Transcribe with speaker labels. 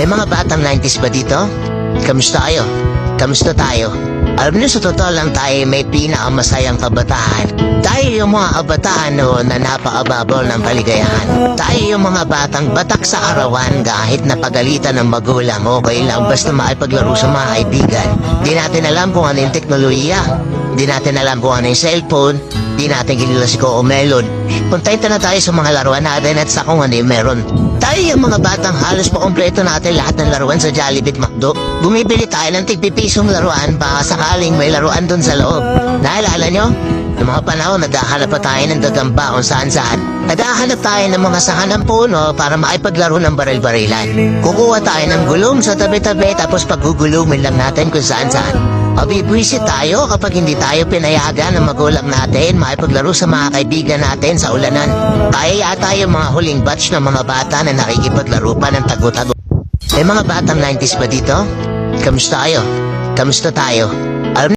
Speaker 1: May mga batang 90s ba dito? Kamusta kayo? Kamusta tayo? Alam niyo, sa totoo lang tayo may pinakamasayang kabataan. Tayo yung mga kabataan noon na napakababol ng kaligayahan. Tayo yung mga batang batak sa arawan kahit napagalitan ng magulang, okay lang basta makipaglaro sa mga kaibigan. Di natin alam kung ano yung teknolohiya. Di natin alam kung ano yung cellphone. Di natin kilala si Coco Melon. Puntay na tayo sa mga laruan natin at sa kung ano yung meron. Tayo yung mga batang halos pa kompleto natin lahat ng laruan sa Jollibee at McDo. Bumibili tayo ng tig-pipisong laruan baka sakaling may laruan dun sa loob. Naalala nyo? Noong mga panahon, naghahanap pa tayo ng gagamba kung saan-saan. Naghahanap tayo ng mga sanga ng puno para makipaglaro ng baril-barilan. Kukuha tayo ng gulong sa tabi-tabi tapos paggugulumin lang natin kung saan-saan. Mabibwisit tayo kapag hindi tayo pinayagan ng magulang natin makipaglaro sa mga kaibigan natin sa ulanan. Tayo yata yung mga huling batch ng mga bata na nakikipaglaro pa ng tago-tago. May mga batang 90s ba dito? Kamusta kayo? Kamusta tayo? Alam